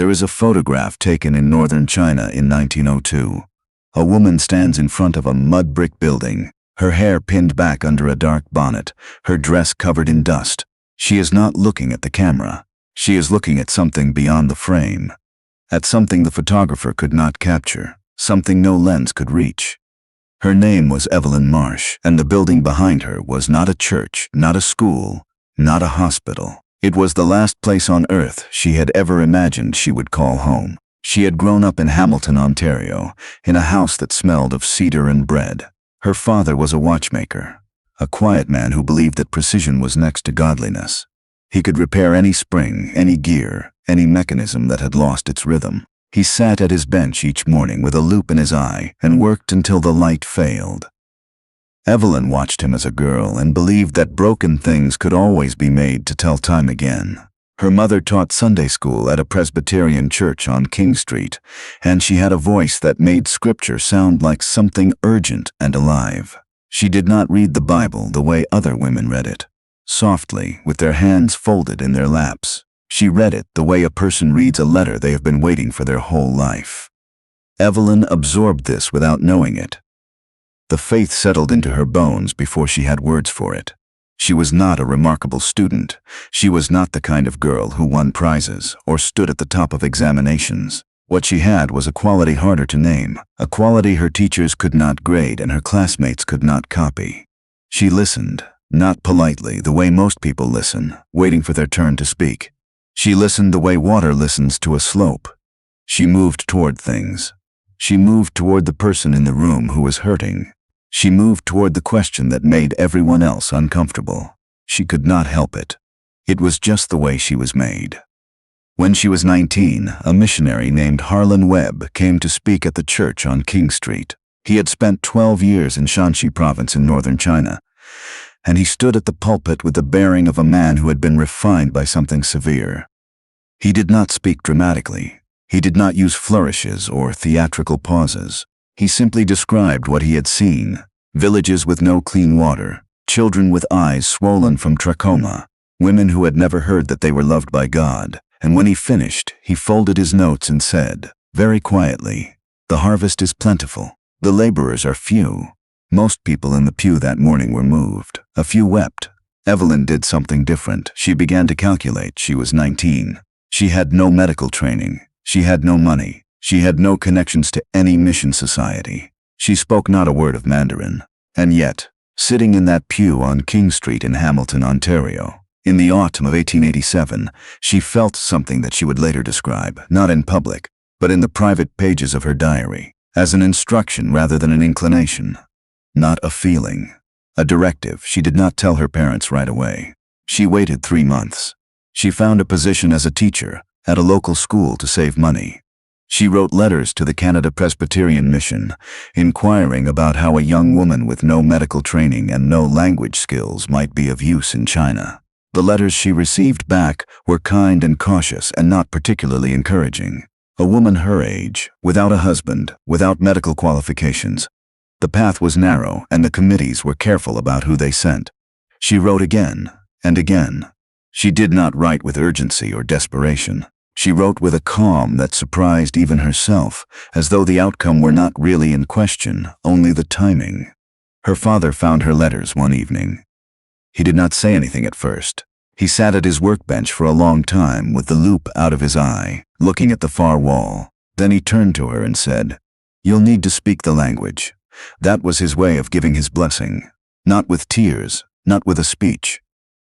There is a photograph taken in northern China in 1902. A woman stands in front of a mud brick building, her hair pinned back under a dark bonnet, her dress covered in dust. She is not looking at the camera. She is looking at something beyond the frame. At something the photographer could not capture, something no lens could reach. Her name was Evelyn Marsh, and the building behind her was not a church, not a school, not a hospital. It was the last place on earth she had ever imagined she would call home. She had grown up in Hamilton, Ontario, in a house that smelled of cedar and bread. Her father was a watchmaker, a quiet man who believed that precision was next to godliness. He could repair any spring, any gear, any mechanism that had lost its rhythm. He sat at his bench each morning with a loop in his eye and worked until the light failed. Evelyn watched him as a girl and believed that broken things could always be made to tell time again. Her mother taught Sunday school at a Presbyterian church on King Street, and she had a voice that made scripture sound like something urgent and alive. She did not read the Bible the way other women read it, softly, with their hands folded in their laps. She read it the way a person reads a letter they have been waiting for their whole life. Evelyn absorbed this without knowing it. The faith settled into her bones before she had words for it. She was not a remarkable student. She was not the kind of girl who won prizes or stood at the top of examinations. What she had was a quality harder to name, a quality her teachers could not grade and her classmates could not copy. She listened, not politely, the way most people listen, waiting for their turn to speak. She listened the way water listens to a slope. She moved toward things. She moved toward the person in the room who was hurting. She moved toward the question that made everyone else uncomfortable. She could not help it. It was just the way she was made. When she was 19, a missionary named Harlan Webb came to speak at the church on King Street. He had spent 12 years in Shanxi Province in northern China, and he stood at the pulpit with the bearing of a man who had been refined by something severe. He did not speak dramatically. He did not use flourishes or theatrical pauses. He simply described what he had seen: villages with no clean water, children with eyes swollen from trachoma, women who had never heard that they were loved by God. And when he finished, he folded his notes and said, very quietly, "The harvest is plentiful. The laborers are few." Most people in the pew that morning were moved. A few wept. Evelyn did something different. She began to calculate. She was 19. She had no medical training. She had no money. She had no connections to any mission society. She spoke not a word of Mandarin. And yet, sitting in that pew on King Street in Hamilton, Ontario, in the autumn of 1887, she felt something that she would later describe, not in public, but in the private pages of her diary, as an instruction rather than an inclination. Not a feeling. A directive. She did not tell her parents right away. She waited 3 months. She found a position as a teacher at a local school to save money. She wrote letters to the Canada Presbyterian Mission, inquiring about how a young woman with no medical training and no language skills might be of use in China. The letters she received back were kind and cautious and not particularly encouraging. A woman her age, without a husband, without medical qualifications. The path was narrow and the committees were careful about who they sent. She wrote again and again. She did not write with urgency or desperation. She wrote with a calm that surprised even herself, as though the outcome were not really in question, only the timing. Her father found her letters one evening. He did not say anything at first. He sat at his workbench for a long time with the loop out of his eye, looking at the far wall. Then he turned to her and said, "You'll need to speak the language." That was his way of giving his blessing. Not with tears, not with a speech.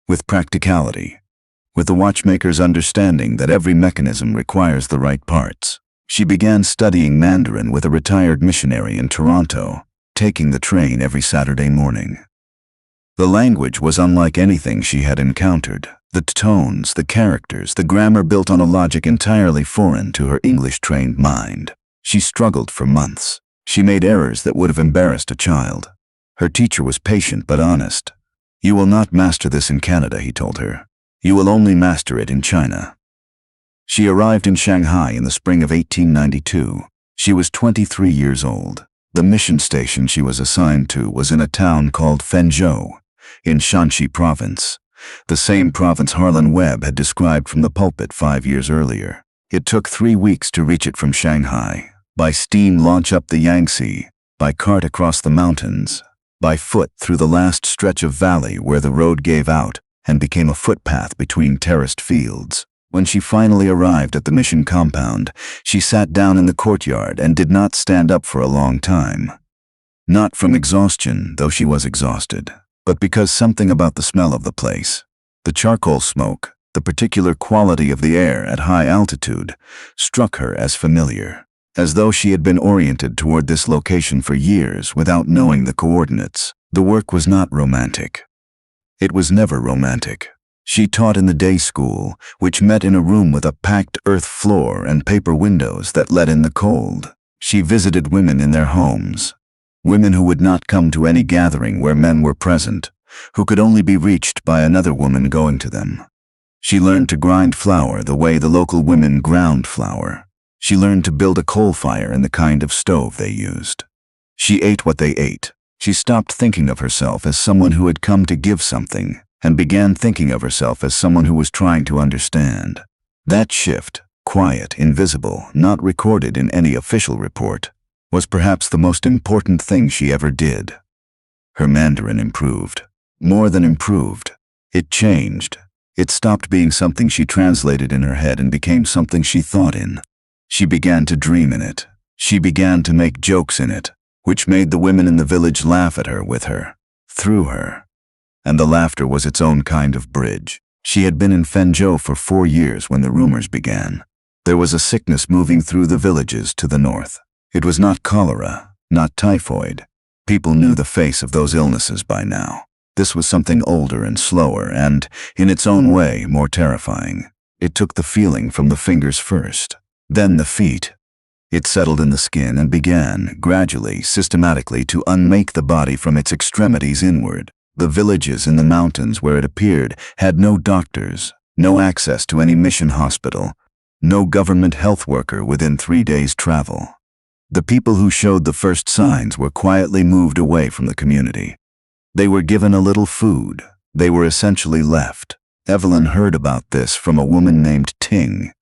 With practicality. With the watchmaker's understanding that every mechanism requires the right parts. She began studying Mandarin with a retired missionary in Toronto, taking the train every Saturday morning. The language was unlike anything she had encountered. The tones, the characters, the grammar built on a logic entirely foreign to her English-trained mind. She struggled for months. She made errors that would have embarrassed a child. Her teacher was patient but honest. "You will not master this in Canada," he told her. "You will only master it in China." She arrived in Shanghai in the spring of 1892. She was 23 years old. The mission station she was assigned to was in a town called Fenzhou, in Shanxi Province, the same province Harlan Webb had described from the pulpit 5 years earlier. It took 3 weeks to reach it from Shanghai. By steam launch up the Yangtze, by cart across the mountains, by foot through the last stretch of valley where the road gave out and became a footpath between terraced fields. When she finally arrived at the mission compound, she sat down in the courtyard and did not stand up for a long time. Not from exhaustion, though she was exhausted, but because something about the smell of the place, the charcoal smoke, the particular quality of the air at high altitude, struck her as familiar, as though she had been oriented toward this location for years without knowing the coordinates. The work was not romantic. It was never romantic. She taught in the day school, which met in a room with a packed earth floor and paper windows that let in the cold. She visited women in their homes, women who would not come to any gathering where men were present, who could only be reached by another woman going to them. She learned to grind flour the way the local women ground flour. She learned to build a coal fire in the kind of stove they used. She ate what they ate. She stopped thinking of herself as someone who had come to give something, and began thinking of herself as someone who was trying to understand. That shift, quiet, invisible, not recorded in any official report, was perhaps the most important thing she ever did. Her Mandarin improved. More than improved. It changed. It stopped being something she translated in her head and became something she thought in. She began to dream in it. She began to make jokes in it, which made the women in the village laugh at her, with her, through her. And the laughter was its own kind of bridge. She had been in Fenzhou for 4 years when the rumors began. There was a sickness moving through the villages to the north. It was not cholera, not typhoid. People knew the face of those illnesses by now. This was something older and slower and, in its own way, more terrifying. It took the feeling from the fingers first, then the feet. It settled in the skin and began, gradually, systematically, to unmake the body from its extremities inward. The villages in the mountains where it appeared had no doctors, no access to any mission hospital, no government health worker within 3 days' travel. The people who showed the first signs were quietly moved away from the community. They were given a little food. They were essentially left. Evelyn heard about this from a woman named Ting,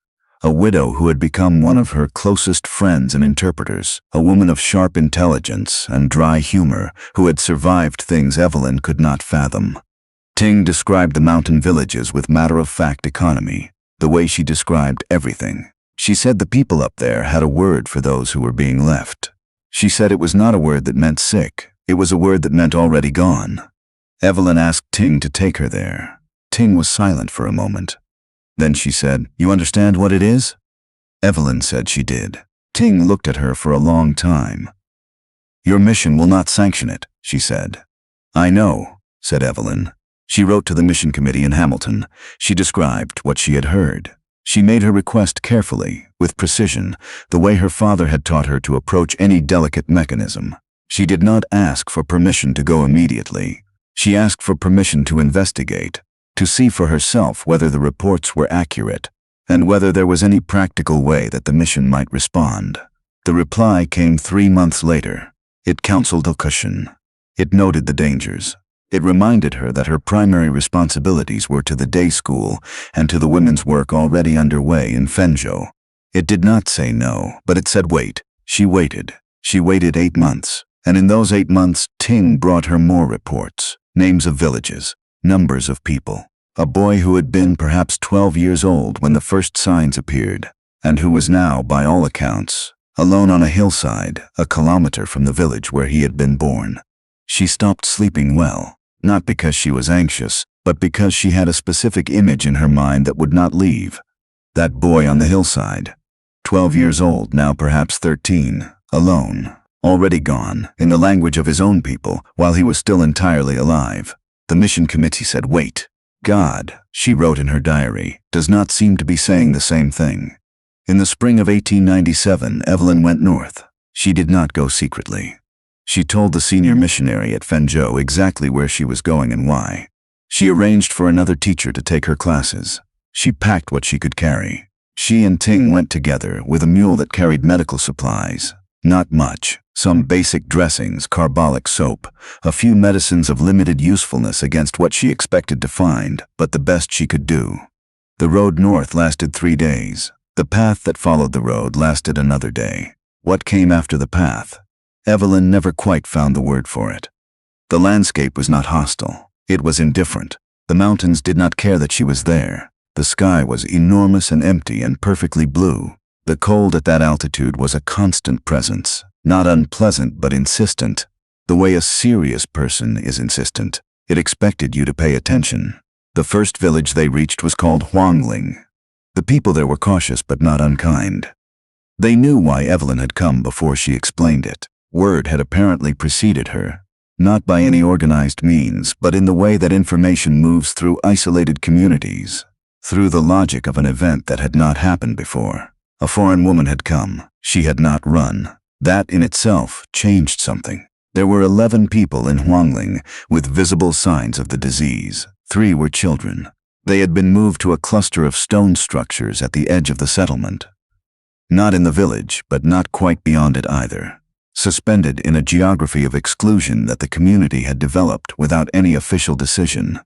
a widow who had become one of her closest friends and interpreters, a woman of sharp intelligence and dry humor who had survived things Evelyn could not fathom. Ting described the mountain villages with matter-of-fact economy, the way she described everything. She said the people up there had a word for those who were being left. She said it was not a word that meant sick. It was a word that meant already gone. Evelyn asked Ting to take her there. Ting was silent for a moment. Then she said, "You understand what it is?" Evelyn said she did. Ting looked at her for a long time. "Your mission will not sanction it," she said. "I know," said Evelyn. She wrote to the mission committee in Hamilton. She described what she had heard. She made her request carefully, with precision, the way her father had taught her to approach any delicate mechanism. She did not ask for permission to go immediately. She asked for permission to investigate, to see for herself whether the reports were accurate, and whether there was any practical way that the mission might respond. The reply came 3 months later. It counseled a caution. It noted the dangers. It reminded her that her primary responsibilities were to the day school and to the women's work already underway in Fenzhou. It did not say no, but it said wait. She waited. She waited 8 months. And in those 8 months, Ting brought her more reports, names of villages, numbers of people. A boy who had been perhaps 12 years old when the first signs appeared, and who was now, by all accounts, alone on a hillside, a kilometer from the village where he had been born. She stopped sleeping well, not because she was anxious, but because she had a specific image in her mind that would not leave. That boy on the hillside, 12 years old, now perhaps 13, alone. Already gone, in the language of his own people, while he was still entirely alive. The mission committee said, "Wait. God," she wrote in her diary, "does not seem to be saying the same thing." In the spring of 1897, Evelyn went north. She did not go secretly. She told the senior missionary at Fenzhou exactly where she was going and why. She arranged for another teacher to take her classes. She packed what she could carry. She and Ting went together with a mule that carried medical supplies. Not much. Some basic dressings, carbolic soap, a few medicines of limited usefulness against what she expected to find, but the best she could do. The road north lasted 3 days. The path that followed the road lasted another day. What came after the path? Evelyn never quite found the word for it. The landscape was not hostile. It was indifferent. The mountains did not care that she was there. The sky was enormous and empty and perfectly blue. The cold at that altitude was a constant presence, not unpleasant but insistent. The way a serious person is insistent. It expected you to pay attention. The first village they reached was called Huangling. The people there were cautious but not unkind. They knew why Evelyn had come before she explained it. Word had apparently preceded her, not by any organized means, but in the way that information moves through isolated communities, through the logic of an event that had not happened before. A foreign woman had come. She had not run. That in itself changed something. There were 11 people in Huangling with visible signs of the disease. 3 were children. They had been moved to a cluster of stone structures at the edge of the settlement. Not in the village, but not quite beyond it either. Suspended in a geography of exclusion that the community had developed without any official decision.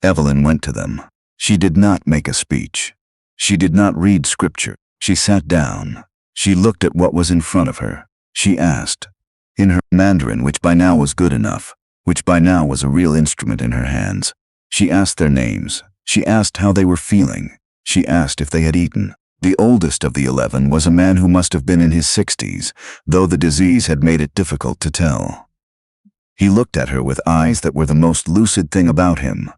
Evelyn went to them. She did not make a speech. She did not read scripture. She sat down. She looked at what was in front of her. She asked, in her Mandarin, which by now was good enough, which by now was a real instrument in her hands. She asked their names. She asked how they were feeling. She asked if they had eaten. The oldest of the 11 was a man who must have been in his 60s, though the disease had made it difficult to tell. He looked at her with eyes that were the most lucid thing about him.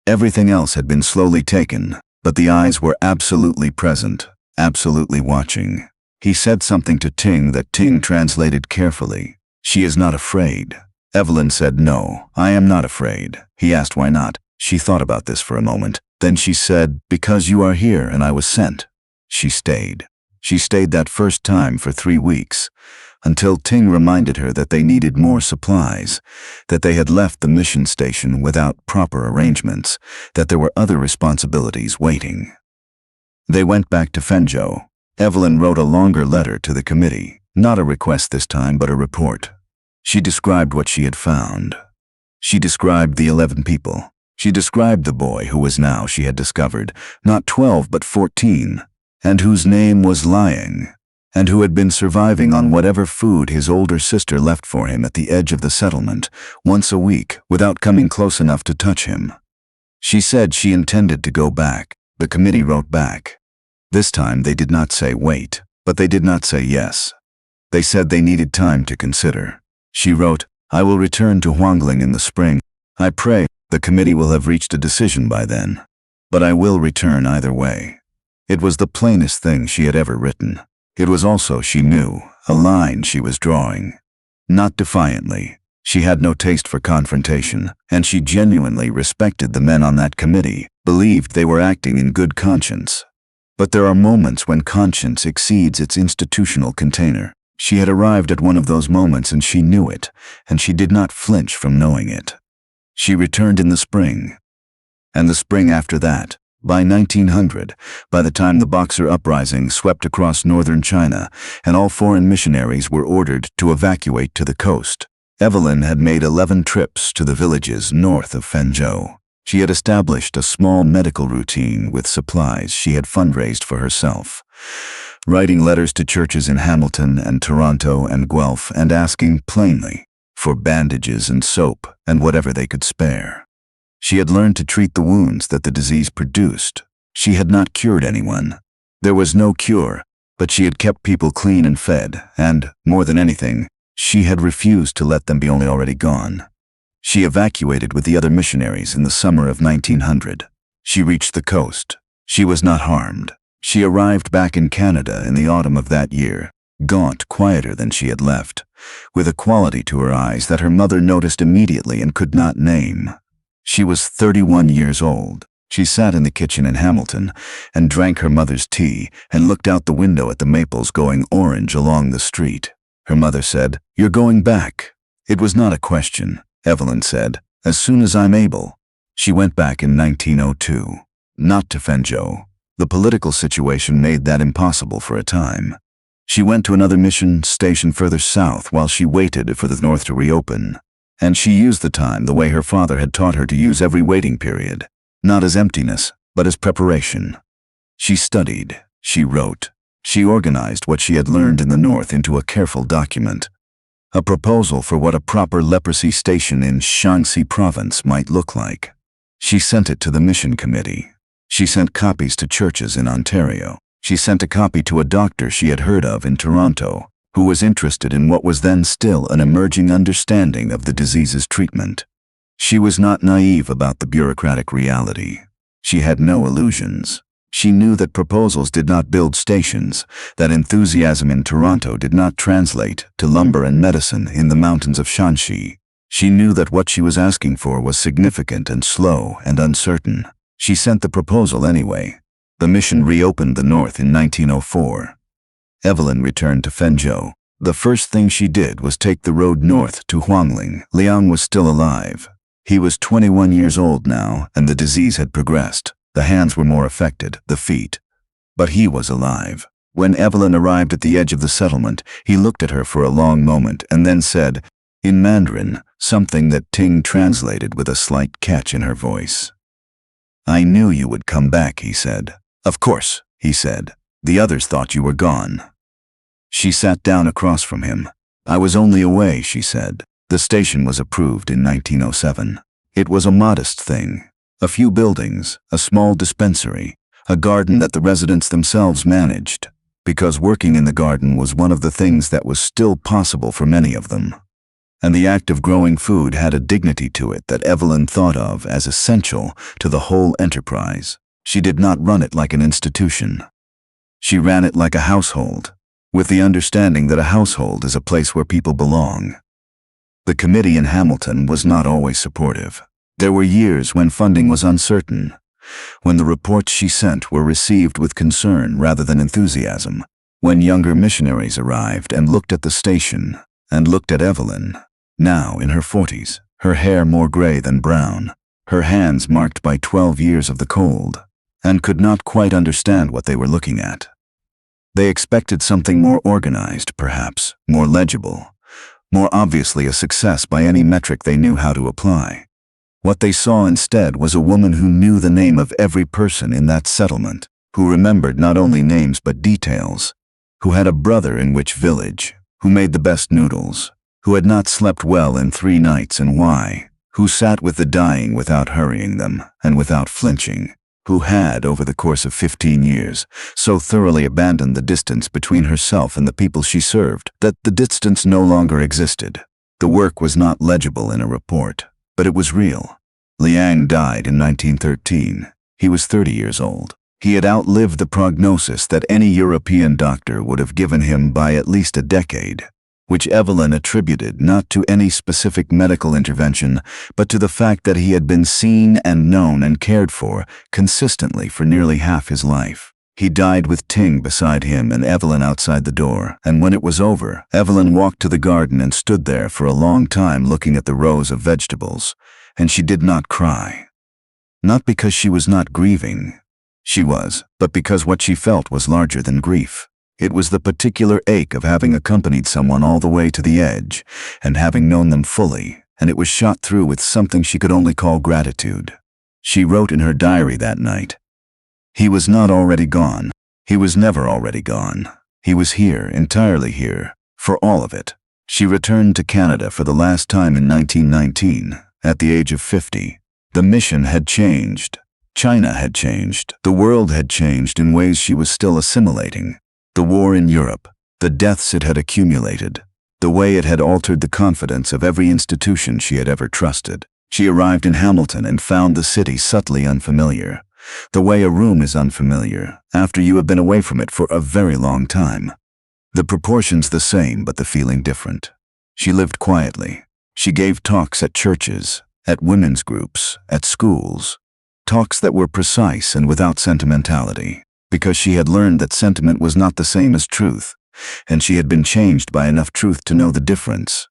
Everything else had been slowly taken, but the eyes were absolutely present, absolutely watching. He said something to Ting that Ting translated carefully. She is not afraid. Evelyn said, no, I am not afraid. He asked why not. She thought about this for a moment. Then she said, because you are here and I was sent. She stayed. She stayed that first time for 3 weeks, until Ting reminded her that they needed more supplies, that they had left the mission station without proper arrangements, that there were other responsibilities waiting. They went back to Fenzhou. Evelyn wrote a longer letter to the committee, not a request this time, but a report. She described what she had found. She described the 11 people. She described the boy who was now, she had discovered, not 12 but 14, and whose name was Liang, and who had been surviving on whatever food his older sister left for him at the edge of the settlement, once a week, without coming close enough to touch him. She said she intended to go back. The committee wrote back. This time they did not say wait, but they did not say yes. They said they needed time to consider. She wrote, I will return to Huangling in the spring. I pray the committee will have reached a decision by then. But I will return either way. It was the plainest thing she had ever written. It was also, she knew, a line she was drawing. Not defiantly. She had no taste for confrontation, and she genuinely respected the men on that committee, believed they were acting in good conscience. But there are moments when conscience exceeds its institutional container. She had arrived at one of those moments and she knew it, and she did not flinch from knowing it. She returned in the spring. And the spring after that, by 1900, by the time the Boxer uprising swept across northern China and all foreign missionaries were ordered to evacuate to the coast, Evelyn had made 11 trips to the villages north of Fenzhou. She had established a small medical routine with supplies she had fundraised for herself, writing letters to churches in Hamilton and Toronto and Guelph and asking plainly for bandages and soap and whatever they could spare. She had learned to treat the wounds that the disease produced. She had not cured anyone. There was no cure, but she had kept people clean and fed, and, more than anything, she had refused to let them be already gone. She evacuated with the other missionaries in the summer of 1900. She reached the coast. She was not harmed. She arrived back in Canada in the autumn of that year, gaunt, quieter than she had left, with a quality to her eyes that her mother noticed immediately and could not name. She was 31 years old. She sat in the kitchen in Hamilton and drank her mother's tea and looked out the window at the maples going orange along the street. Her mother said, "You're going back." It was not a question. Evelyn said, "As soon as I'm able." She went back in 1902. Not to Fenzhou. The political situation made that impossible for a time. She went to another mission station further south while she waited for the north to reopen. And she used the time the way her father had taught her to use every waiting period, not as emptiness, but as preparation. She studied. she wrote. She organized what she had learned in the north into a careful document. A proposal for what a proper leprosy station in Shanxi Province might look like. She sent it to the mission committee. She sent copies to churches in Ontario. She sent a copy to a doctor she had heard of in Toronto, who was interested in what was then still an emerging understanding of the disease's treatment. She was not naive about the bureaucratic reality. She had no illusions. She knew that proposals did not build stations, that enthusiasm in Toronto did not translate to lumber and medicine in the mountains of Shanxi. She knew that what she was asking for was significant and slow and uncertain. She sent the proposal anyway. The mission reopened the north in 1904. Evelyn returned to Fenzhou. The first thing she did was take the road north to Huangling. Liang was still alive. He was 21 years old now, and the disease had progressed. The hands were more affected, the feet. But he was alive. When Evelyn arrived at the edge of the settlement, he looked at her for a long moment and then said, in Mandarin, something that Ting translated with a slight catch in her voice. "I knew you would come back," he said. "Of course," he said. "The others thought you were gone." She sat down across from him. "I was only away," she said. The station was approved in 1907. It was a modest thing. A few buildings, a small dispensary, a garden that the residents themselves managed, because working in the garden was one of the things that was still possible for many of them. And the act of growing food had a dignity to it that Evelyn thought of as essential to the whole enterprise. She did not run it like an institution. She ran it like a household, with the understanding that a household is a place where people belong. The committee in Hamilton was not always supportive. There were years when funding was uncertain, when the reports she sent were received with concern rather than enthusiasm, when younger missionaries arrived and looked at the station, and looked at Evelyn, now in her 40s, her hair more gray than brown, her hands marked by 12 years of the cold, and could not quite understand what they were looking at. They expected something more organized, perhaps, more legible, more obviously a success by any metric they knew how to apply. What they saw instead was a woman who knew the name of every person in that settlement, who remembered not only names but details, who had a brother in which village, who made the best noodles, who had not slept well in 3 nights and why, who sat with the dying without hurrying them and without flinching, who had, over the course of 15 years, so thoroughly abandoned the distance between herself and the people she served that the distance no longer existed. The work was not legible in a report, but it was real. Liang died in 1913. He was 30 years old. He had outlived the prognosis that any European doctor would have given him by at least a decade, which Evelyn attributed not to any specific medical intervention, but to the fact that he had been seen and known and cared for consistently for nearly half his life. He died with Ting beside him and Evelyn outside the door, and when it was over, Evelyn walked to the garden and stood there for a long time looking at the rows of vegetables, and she did not cry. Not because she was not grieving. She was, but because what she felt was larger than grief. It was the particular ache of having accompanied someone all the way to the edge, and having known them fully, and it was shot through with something she could only call gratitude. She wrote in her diary that night, "He was not already gone. He was never already gone. He was here, entirely here, for all of it." She returned to Canada for the last time in 1919, at the age of 50. The mission had changed. China had changed. The world had changed in ways she was still assimilating. The war in Europe, the deaths it had accumulated, the way it had altered the confidence of every institution she had ever trusted. She arrived in Hamilton and found the city subtly unfamiliar, the way a room is unfamiliar after you have been away from it for a very long time. The proportions the same, but the feeling different. She lived quietly. She gave talks at churches, at women's groups, at schools, talks that were precise and without sentimentality, because she had learned that sentiment was not the same as truth, and she had been changed by enough truth to know the difference.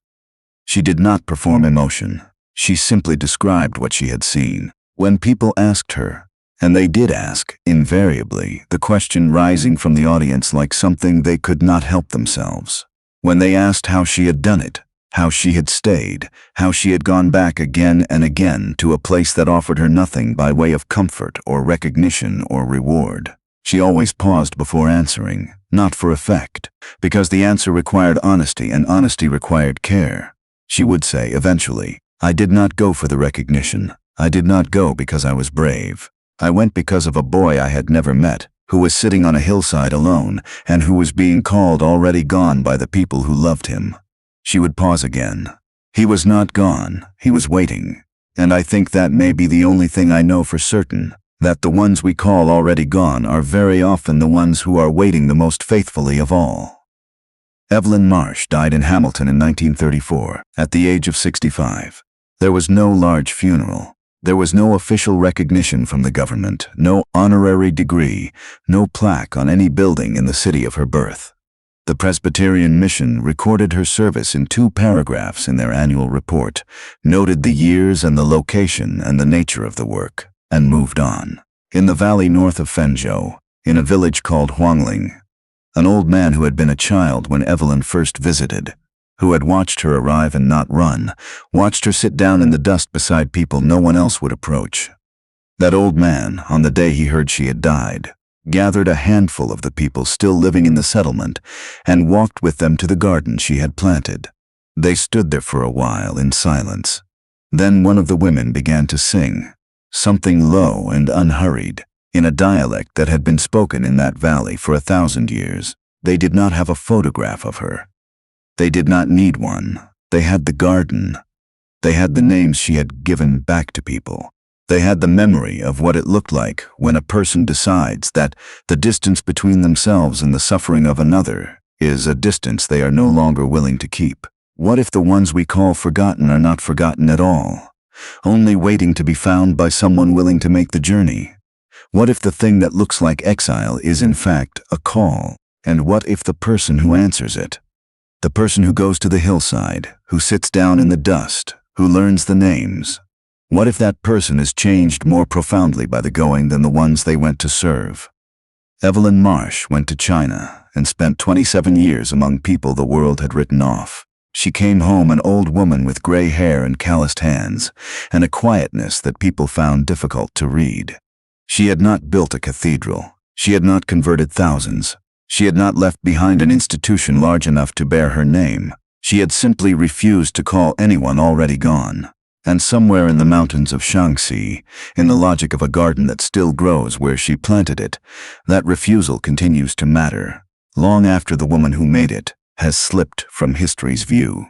She did not perform emotion. She simply described what she had seen. When people asked her, and they did ask, invariably, the question rising from the audience like something they could not help themselves. When they asked how she had done it, how she had stayed, how she had gone back again and again to a place that offered her nothing by way of comfort or recognition or reward, She always paused before answering, not for effect, because the answer required honesty and honesty required care. She would say, eventually, "I did not go for the recognition. I did not go because I was brave. I went because of a boy I had never met, who was sitting on a hillside alone, and who was being called already gone by the people who loved him." She would pause again. He was not gone, he was waiting. And I think that may be the only thing I know for certain, that the ones we call already gone are very often the ones who are waiting the most faithfully of all. Evelyn Marsh died in Hamilton in 1934, at the age of 65. There was no large funeral. There was no official recognition from the government, no honorary degree, no plaque on any building in the city of her birth. The Presbyterian Mission recorded her service in 2 paragraphs in their annual report, noted the years and the location and the nature of the work, and moved on. In the valley north of Fenzhou, in a village called Huangling, an old man who had been a child when Evelyn first visited, who had watched her arrive and not run, watched her sit down in the dust beside people no one else would approach. That old man, on the day he heard she had died, gathered a handful of the people still living in the settlement and walked with them to the garden she had planted. They stood there for a while in silence. Then one of the women began to sing, something low and unhurried, in a dialect that had been spoken in that valley for 1,000 years. They did not have a photograph of her. They did not need one. They had the garden. They had the names she had given back to people. They had the memory of what it looked like when a person decides that the distance between themselves and the suffering of another is a distance they are no longer willing to keep. What if the ones we call forgotten are not forgotten at all, only waiting to be found by someone willing to make the journey? What if the thing that looks like exile is in fact a call? And what if the person who answers it, the person who goes to the hillside, who sits down in the dust, who learns the names, what if that person is changed more profoundly by the going than the ones they went to serve? Evelyn Marsh went to China and spent 27 years among people the world had written off. She came home an old woman with gray hair and calloused hands, and a quietness that people found difficult to read. She had not built a cathedral. She had not converted thousands. She had not left behind an institution large enough to bear her name. She had simply refused to call anyone already gone. And somewhere in the mountains of Shanxi, in the logic of a garden that still grows where she planted it, that refusal continues to matter, long after the woman who made it has slipped from history's view.